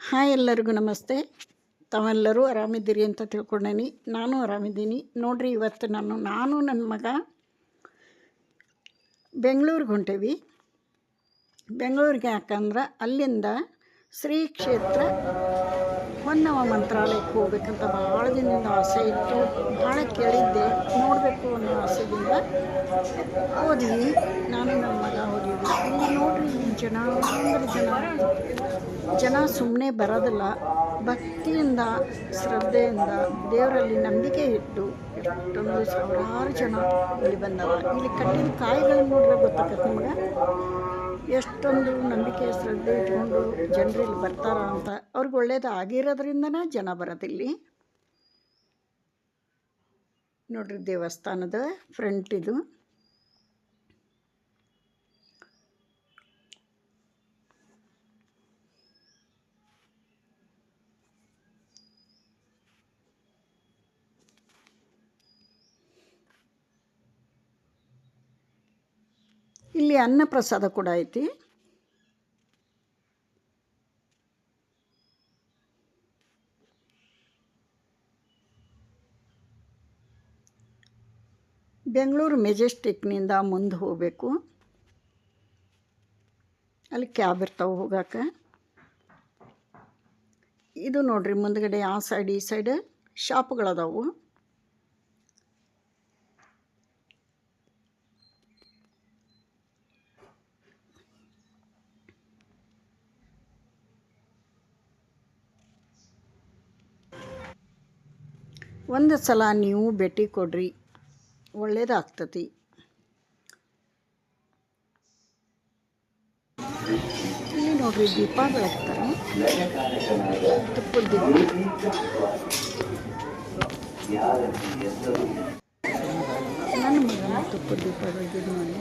Hi ಎಲ್ಲರಿಗೂ ನಮಸ್ತೆ. ತಾವೆಲ್ಲರೂ ಆರಾಮಿದ್ದೀರಿ ಅಂತ ತಿಳ್ಕೊಂಡೇನಿ. ನಾನು ಆರಾಮಿದ್ದೀನಿ ನೋಡ್ರಿ. ಇವತ್ತು ನಾನು ನನ್ನ ಮಗ ಬೆಂಗಳೂರಿಗೆ ಹೊಂಟೇವಿ. ಬೆಂಗಳೂರಿಗೆ ಯಾಕಂದ್ರೆ ಅಲ್ಲಿಂದ ಶ್ರೀ ಕ್ಷೇತ್ರ ಹೊನ್ನವ ಮಂತ್ರಾಲಯಕ್ಕೆ ಹೋಗ್ಬೇಕಂತ ಭಾಳ ದಿನದಿಂದ ಆಸೆ ಇತ್ತು. ಭಾಳ ಕೇಳಿದ್ದೆ, ನೋಡಬೇಕು ಅನ್ನೋ ಆಸೆಯಿಂದ ಹೋದ್ವಿ. ನಾನು ನನ್ನ ಮಗ ಹೋಗಿದ್ವಿ. ಇಲ್ಲಿ ನೋಡ್ರಿ, ಜನ ಸುಮ್ಮನೆ ಬರೋದಿಲ್ಲ. ಭಕ್ತಿಯಿಂದ ಶ್ರದ್ಧೆಯಿಂದ ದೇವರಲ್ಲಿ ನಂಬಿಕೆ ಇಟ್ಟು ಎಷ್ಟೊಂದು ಸಾವಿರಾರು ಜನ ಇಲ್ಲಿ ಬಂದವ. ಇಲ್ಲಿ ಕಟ್ಟಿದ ಕಾಯಿಗಳನ್ನು ನೋಡ್ರೆ ಗೊತ್ತಾಗತ್ತೆ ನಿಮ್ಗೆ ಎಷ್ಟೊಂದು ನಂಬಿಕೆ ಶ್ರದ್ಧೆ ಇಟ್ಕೊಂಡು ಜನರಲ್ಲಿ ಬರ್ತಾರ ಅಂತ. ಅವ್ರಿಗೆ ಒಳ್ಳೇದು ಆಗಿರೋದ್ರಿಂದನೇ ಜನ ಬರೋದಿಲ್ಲಿ. ನೋಡ್ರಿ, ದೇವಸ್ಥಾನದ ಫ್ರಂಟ್ ಇದು. ಇಲ್ಲಿ ಅನ್ನಪ್ರಸಾದ ಕೂಡ ಐತಿ. ಬೆಂಗಳೂರು ಮೆಜೆಸ್ಟಿಕ್ನಿಂದ ಮುಂದೆ ಹೋಗಬೇಕು. ಅಲ್ಲಿ ಕ್ಯಾಬ್ ಇರ್ತಾವೆ ಹೋಗಕ್ಕೆ. ಇದು ನೋಡ್ರಿ, ಮುಂದ್ಗಡೆ ಆ ಸೈಡ್ ಈ ಸೈಡ್ ಶಾಪ್ಗಳದಾವು. ಒಂದು ಸಲ ನೀವು ಭೇಟಿ ಕೊಡ್ರಿ, ಒಳ್ಳೇದಾಗ್ತತಿ. ಇಲ್ಲಿ ನೋಡ್ರಿ, ದೀಪ ಬೆಳಗ್ತಾರೆ, ತುಪ್ಪದ ದೀಪ. ನನ್ನ ಮಗನ ತುಪ್ಪದ ದೀಪ ಬೆಳಗಿದ್ ನೋಡಿ.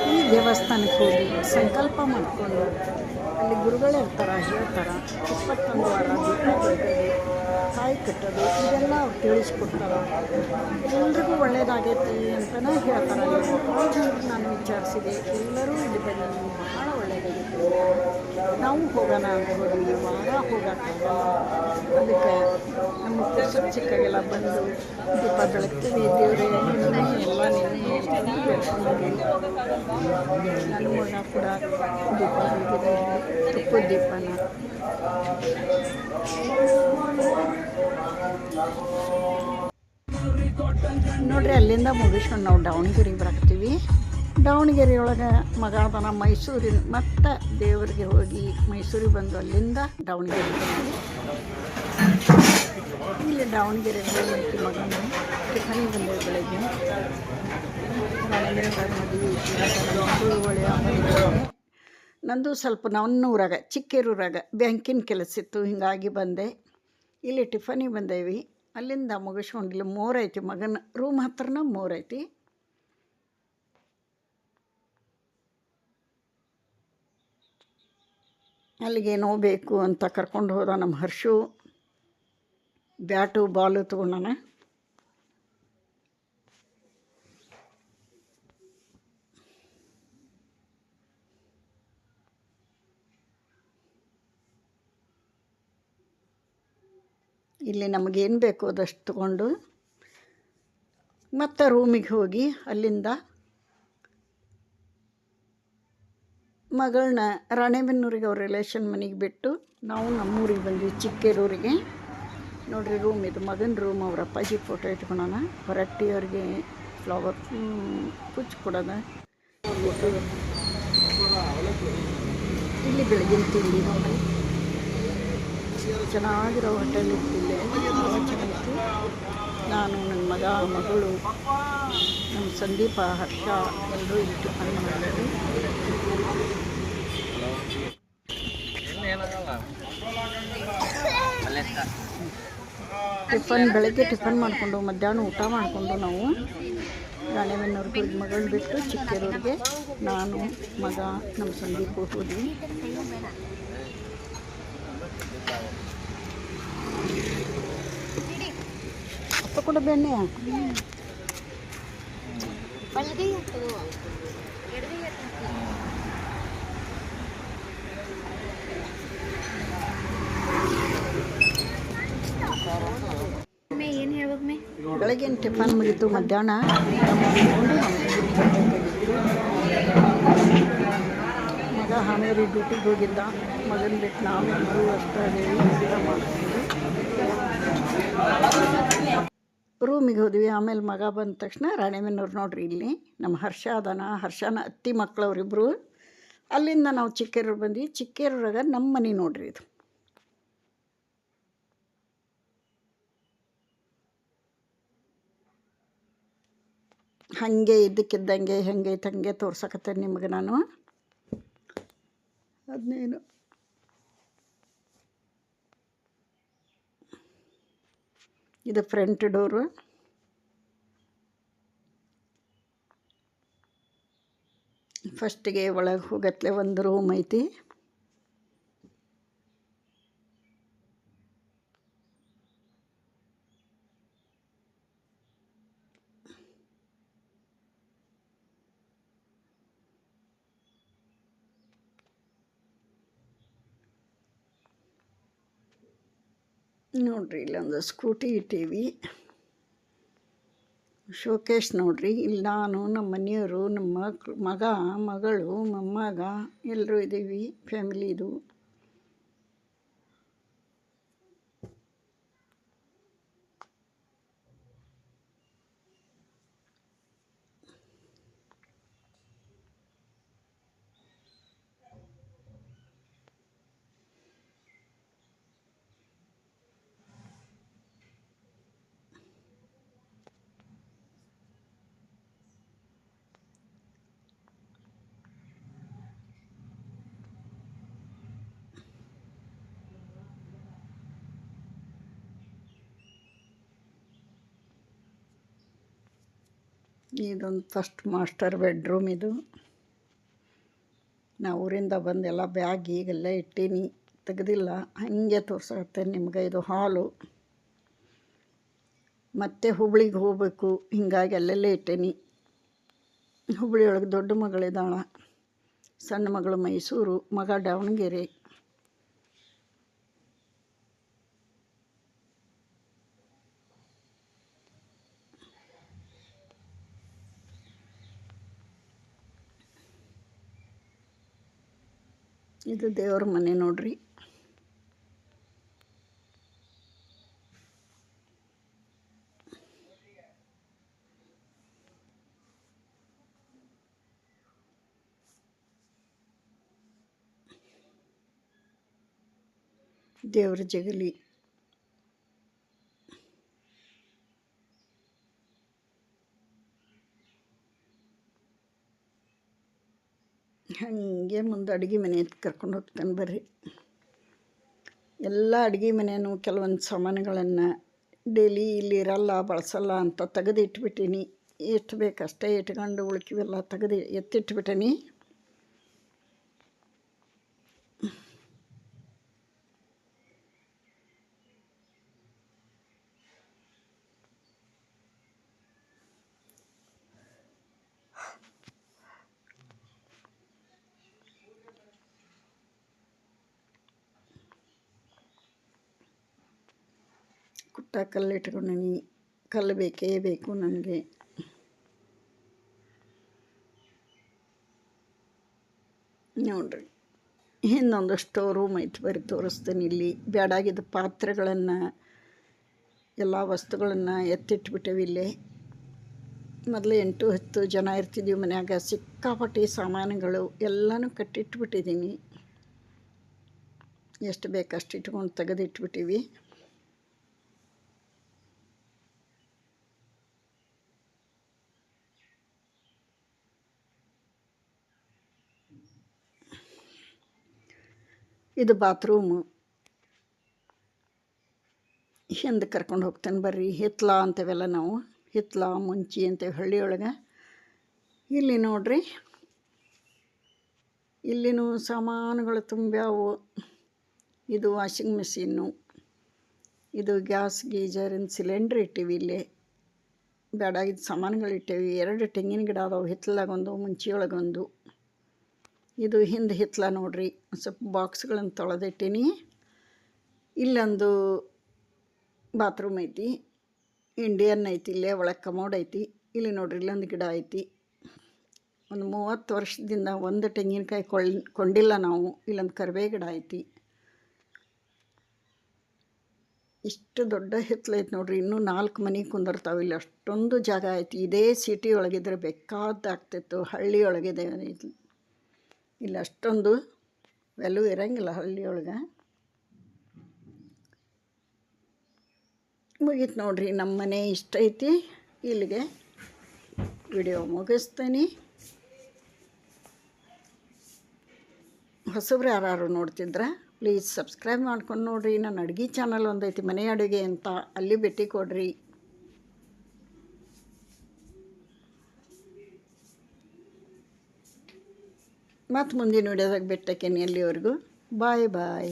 ಈ ದೇವಸ್ಥಾನಕ್ಕೆ ಹೋಗಿ ಸಂಕಲ್ಪ ಮಾಡಿಕೊಂಡು ಅಲ್ಲಿ ಗುರುಗಳೇ ಇರ್ತಾರೆ, ಹೇಳ್ತಾರೆ 21 ವಾರ ದೀಪ ಬೆಳಗೋದು, ಕಾಯಿ ಕಟ್ಟೋದು, ಇದೆಲ್ಲ ಅವ್ರು ತಿಳಿಸ್ಕೊಡ್ತಾರೆ. ಎಲ್ರಿಗೂ ಒಳ್ಳೇದಾಗೈತಿ ಅಂತಲೇ ಹೇಳ್ತಾರೆ. ಅಲ್ಲಿ ಭಾಳ ಜನರು ನಾನು ವಿಚಾರಿಸಿದೆ, ಎಲ್ಲರೂ ಇಲ್ಲಿ ಬಂದು ಭಾಳ ಒಳ್ಳೇದಾಗೈತಿ, ನಾವು ಹೋಗೋಣ ಅಂತ ಹೋದ್ವಿ. ವಾರ ಹೋಗೋಕ್ಕಾಗಲ್ಲ, ಅದಕ್ಕೆ ನಮ್ಮ ಪುಸ್ತಕ ಸಿಕ್ಕಾಗೆಲ್ಲ ಬಂದು ದೀಪ ಬೆಳಗ್ತೀವಿ. ದೇವರೇ ಎಲ್ಲ ನೆನೆ ಬೆಳ್ಕೊಂಡ್ವಿ. ನನ್ನ ಮಗ ಕೂಡ ದೀಪ ಬೆಳಗಿದ್ದಾರೆ, ತುಪ್ಪದ ದೀಪನ. ನೋಡ್ರಿ, ಅಲ್ಲಿಂದ ಮುಗಿಸ್ಕೊಂಡು ನಾವು ದಾವಣಗೆರೆಗೆ ಬರಾಕತ್ತೀವಿ. ದಾವಣಗೆರೆ ಒಳಗೆ ಮಗ ಅದನ ಮೈಸೂರಿನ ಮತ್ತು ದೇವರಿಗೆ ಹೋಗಿ ಮೈಸೂರಿಗೆ ಬಂದು ಅಲ್ಲಿಂದ ದಾವಣಗೆರೆ ಬಂದ್ವಿ. ಇಲ್ಲಿ ದಾವಣಗೆರೆಗೆ ಹೋಗಿ ಮಗನ ಟಿಫನಿ ಬಂದೇವೆ ಬೆಳಗ್ಗೆ. ನಂದು ಸ್ವಲ್ಪ ನನ್ನೂರಾಗ ಚಿಕ್ಕೇರೂರಾಗ ಬ್ಯಾಂಕಿನ ಕೆಲಸ ಇತ್ತು, ಹೀಗಾಗಿ ಬಂದೆ. ಇಲ್ಲಿ ಟಿಫನಿ ಬಂದೇವಿ. ಅಲ್ಲಿಂದ ಮುಗಿಸ್ಕೊಂಡು ಇಲ್ಲಿ ಮೋರ್ ಐತಿ, ಮಗನ ರೂಮ್ ಹತ್ರನ ಮೋರ್ ಐತಿ. ಅಲ್ಲಿಗೇನೋ ಬೇಕು ಅಂತ ಕರ್ಕೊಂಡು ಹೋದ ನಮ್ಮ ಹರ್ಷು. Bat ball ತೊಗೊಂಡಾನ. ಇಲ್ಲಿ ನಮಗೇನು ಬೇಕು ಅದಷ್ಟು ತೊಗೊಂಡು ಮತ್ತು ರೂಮಿಗೆ ಹೋಗಿ ಅಲ್ಲಿಂದ ಮಗಳನ್ನ ರಾಣೆಬೆನ್ನೂರಿಗೆ ಅವ್ರ ರಿಲೇಷನ್ ಮನೆಗೆ ಬಿಟ್ಟು ನಾವು ನಮ್ಮೂರಿಗೆ ಬಂದ್ವಿ, ಚಿಕ್ಕೇರೂರಿಗೆ. ನೋಡಿರಿ ರೂಮ್ ಇದು, ಮಗನ ರೂಮ್. ಅವ್ರ ಅಪ್ಪಾಜಿ ಫೋಟೋ ಇಟ್ಕೊಳೋಣ. ಹೊರಟ್ಟಿ ಅವ್ರಿಗೆ ಫ್ಲವರ್ ಕುಚ್ಚು ಕೊಡೋದ. ಇಲ್ಲಿ ಬೆಳಗಿನ ತಿಂಡಿ ನೋಡಿ, ಚೆನ್ನಾಗಿರೋ ಹೋಟೆಲ್ ಇತ್ತಿಲ್ಲೇ, ಭಾಳ ಚೆನ್ನಾಗಿತ್ತು. ನಾನು, ನನ್ನ ಮಗ, ಮಗಳು, ನಮ್ಮ ಸಂದೀಪ, ಹರ್ಷ ಎಲ್ಲರೂ ಇಲ್ಲಿ ಟಿಫನ್ ಮಾಡಿದ್ರು. ಬೆಳಗ್ಗೆ ಟಿಫನ್ ಮಾಡಿಕೊಂಡು ಮಧ್ಯಾಹ್ನ ಊಟ ಮಾಡಿಕೊಂಡು ನಾವು ರಾಣೆಬೆನ್ನೂರಿಗೆ ಮಗಳನ್ನ ಬಿಟ್ಟು ಚಿಕ್ಕೇರೂರಿಗೆ ನಾನು, ಮಗ, ನಮ್ಮ ಸಂದೀಪ ಹೋದ್ವಿ. ಅಪ್ಪ ಕೂಡ ಬೆಣ್ಣೆ ಬೆಳಗಿನ ಟಿಫನ್ ಮುಗಿತು. ಮಧ್ಯಾಹ್ನ ಮಗ ಹಾವೇರಿ ಡ್ಯೂಟಿಗೆ ಹೋಗಿದ್ದ. ಮಗನ ಬಿಟ್ಟು ನಾವು ಊಟ ಮಾಡ್ತೀವಿ, ರೂಮಿಗೆ ಹೋದ್ವಿ. ಆಮೇಲೆ ಮಗ ಬಂದ ತಕ್ಷಣ ರಾಣೆಬೆನ್ನೂರು ನೋಡ್ರಿ, ಇಲ್ಲಿ ನಮ್ಮ ಹರ್ಷ ಅದಾನ. ಹರ್ಷನ ಅತ್ತಿ ಮಕ್ಕಳವ್ರಿಬ್ರು. ಅಲ್ಲಿಂದ ನಾವು ಚಿಕ್ಕೇರೂರು ಬಂದ್ವಿ. ಚಿಕ್ಕೇರೂರಾಗ ನಮ್ಮ ಮನೆ ನೋಡ್ರಿ ಇದು. ಹಾಗೆ ಇದ್ದಕ್ಕಿದ್ದಂಗೆ ಹೆಂಗೈತೆ ಹಂಗೆ ತೋರ್ಸಕತ್ತೇನೆ ನಿಮಗೆ ನಾನು. ಅದನ್ನೇನು ಇದು ಫ್ರಂಟ್ ಡೋರು. ಫಸ್ಟಿಗೆ ಒಳಗೆ ಹೋಗತ್ಲೆ ಒಂದು ರೂಮ್ ಐತಿ. ನೋಡ್ರಿ, ಇಲ್ಲೊಂದು ಸ್ಕೂಟಿ ಇಟ್ಟೀವಿ. ಶೋಕೇಶ್ ನೋಡ್ರಿ, ಇಲ್ಲಿ ನಾನು, ನಮ್ಮ ಮನೆಯವರು, ನಮ್ಮ ಮಗ, ಮಗಳು, ಮೊಮ್ಮಗ ಎಲ್ಲರೂ ಇದ್ದೀವಿ, ಫ್ಯಾಮಿಲಿ ಇದು. ಇದೊಂದು ಫಸ್ಟ್ ಮಾಸ್ಟರ್ ಬೆಡ್ರೂಮ್ ಇದು. ನಾ ಊರಿಂದ ಬಂದೆಲ್ಲ ಬ್ಯಾಗ್ ಈಗೆಲ್ಲ ಇಟ್ಟೀನಿ, ತೆಗೆದಿಲ್ಲ, ಹಾಗೆ ತೋರ್ಸಕತ್ತೇನೆ ನಿಮ್ಗೆ. ಇದು ಹಾಲು. ಮತ್ತೆ ಹುಬ್ಳಿಗೆ ಹೋಗ್ಬೇಕು, ಹಿಂಗಾಗಿ ಅಲ್ಲೆಲ್ಲೇ ಇಟ್ಟೇನಿ. ಹುಬ್ಳಿಯೊಳಗೆ ದೊಡ್ಡ ಮಗಳಿದ್ದಾಳ, ಸಣ್ಣ ಮಗಳು ಮೈಸೂರು, ಮಗ ದಾವಣಗೆರೆ. ಇದು ದೇವ್ರ ಮನೆ ನೋಡ್ರಿ. ದೇವ್ರ ಜಗಲಿ. ಹಾಗೆ ಮುಂದೆ ಅಡುಗೆ ಮನೆ ಕರ್ಕೊಂಡು ಹೋಗ್ತಾನೆ ಬರ್ರಿ. ಎಲ್ಲ ಅಡುಗೆ ಮನೆಯೂ ಕೆಲವೊಂದು ಸಾಮಾನುಗಳನ್ನು ಡೈಲಿ ಇಲ್ಲಿ ಇರಲ್ಲ, ಬಳಸಲ್ಲ ಅಂತ ತೆಗೆದು ಇಟ್ಬಿಟ್ಟೀನಿ. ಎಷ್ಟು ಬೇಕಷ್ಟೇ ಇಟ್ಕೊಂಡು ಉಳ್ಕಿವೆಲ್ಲ ತೆಗೆದು ಎತ್ತಿಟ್ಬಿಟ್ಟೀನಿ. ಕುಟ್ಟ ಕಲ್ಲು ಇಟ್ಕೊಂಡೀನಿ. ಕಲ್ಲು ಬೇಕೇ ಬೇಕು ನನಗೆ. ನೋಡ್ರಿ. ಇನ್ನೊಂದು ಸ್ಟೋರ್ ರೂಮ್ ಐತಿ, ಬರೀ ತೋರಿಸ್ತೀನಿ. ಇಲ್ಲಿ ಬ್ಯಾಡಾಗಿದ್ದ ಪಾತ್ರೆಗಳನ್ನು, ಎಲ್ಲ ವಸ್ತುಗಳನ್ನು ಎತ್ತಿಟ್ಬಿಟ್ಟೇವಿ. ಇಲ್ಲೇ ಮೊದಲು 8-10 ಜನ ಇರ್ತಿದ್ವಿ ಮನ್ಯಾಗ. ಸಿಕ್ಕಾಪಟ್ಟಿ ಸಾಮಾನುಗಳು ಎಲ್ಲನೂ ಕಟ್ಟಿಟ್ಬಿಟ್ಟಿದ್ದೀನಿ. ಎಷ್ಟು ಬೇಕಷ್ಟು ಇಟ್ಕೊಂಡು ತೆಗೆದಿಟ್ಬಿಟ್ಟಿವಿ. ಇದು ಬಾತ್ರೂಮು. ಹಿಂದೆ ಕರ್ಕೊಂಡು ಹೋಗ್ತೇನೆ ಬರ್ರಿ. ಹಿತ್ಲ ಅಂತೇವೆಲ್ಲ ನಾವು, ಹಿತ್ಲ ಮುಂಚಿ ಅಂತೇವೆ ಹಳ್ಳಿಯೊಳಗೆ. ಇಲ್ಲಿ ನೋಡ್ರಿ, ಇಲ್ಲಿನೂ ಸಾಮಾನುಗಳು ತುಂಬ್ಯಾವು. ಇದು ವಾಷಿಂಗ್ ಮಿಷಿನ್ನು, ಇದು ಗ್ಯಾಸ್ ಗೀಜರಿನ ಸಿಲಿಂಡ್ರ್ ಇಟ್ಟಿವಿ. ಇಲ್ಲೇ ಬೇಡಾಗಿದ್ದ ಸಾಮಾನುಗಳು ಇಟ್ಟೇವಿ. 2 ತೆಂಗಿನ ಗಿಡ ಅದಾವೆ, ಹಿತ್ಲಾಗೊಂದು ಮುಂಚಿಯೊಳಗೊಂದು. ಇದು ಹಿಂದೆ ಹಿತ್ಲ ನೋಡ್ರಿ. ಸ್ವಲ್ಪ ಬಾಕ್ಸ್ಗಳನ್ನು ತೊಳೆದಿಟ್ಟೀನಿ. ಇಲ್ಲೊಂದು ಬಾತ್ರೂಮ್ ಐತಿ, ಇಂಡಿಯನ್ ಐತಿ. ಇಲ್ಲೇ ಒಳಗೆ ಕಮೋಡ್ ಐತಿ. ಇಲ್ಲಿ ನೋಡ್ರಿ, ಇಲ್ಲೊಂದು ಗಿಡ ಐತಿ. ಒಂದು 30 ವರ್ಷದಿಂದ ಒಂದು ತೆಂಗಿನಕಾಯಿ ಕೊಂಡಿಲ್ಲ ನಾವು. ಇಲ್ಲೊಂದು ಕರಿಬೇ ಗಿಡ ಐತಿ. ಇಷ್ಟು ದೊಡ್ಡ ಹಿತ್ಲೈತಿ ನೋಡ್ರಿ. ಇನ್ನೂ 4 ಮನೆ ಕುಂದಿರ್ತಾವೆ ಇಲ್ಲಿ. ಅಷ್ಟೊಂದು ಜಾಗ ಐತಿ. ಇದೇ ಸಿಟಿ ಒಳಗಿದ್ರೆ ಬೇಕಾದಾಗ್ತಿತ್ತು. ಹಳ್ಳಿ ಒಳಗಿದೆ ಇಲ್ಲಿ ಅಷ್ಟೊಂದು ವ್ಯಾಲ್ಯೂ ಇರೋಂಗಿಲ್ಲ ಹಳ್ಳಿಯೊಳಗೆ. ಮುಗೀತು ನೋಡ್ರಿ, ನಮ್ಮ ಮನೆ ಇಷ್ಟ ಐತಿ. ಇಲ್ಲಿಗೆ ವಿಡಿಯೋ ಮುಗಿಸ್ತೀನಿ. ಹೊಸಬ್ರು ಯಾರು ನೋಡ್ತಿದ್ರೆ ಪ್ಲೀಸ್ ಸಬ್ಸ್ಕ್ರೈಬ್ ಮಾಡ್ಕೊಂಡು ನೋಡಿರಿ. ನನ್ನ ಅಡುಗೆ ಚಾನಲ್ ಒಂದೈತಿ, ಮನೆ ಅಡುಗೆ ಅಂತ, ಅಲ್ಲಿ ಭೇಟಿ ಕೊಡ್ರಿ. ಮತ್ತು ಮುಂದಿನ ವಿಡಿಯೋದಾಗ ಭೇಟಿಯಾಕೇನಿ. ಅಲ್ಲಿವರೆಗೂ ಬಾಯ್ ಬಾಯ್.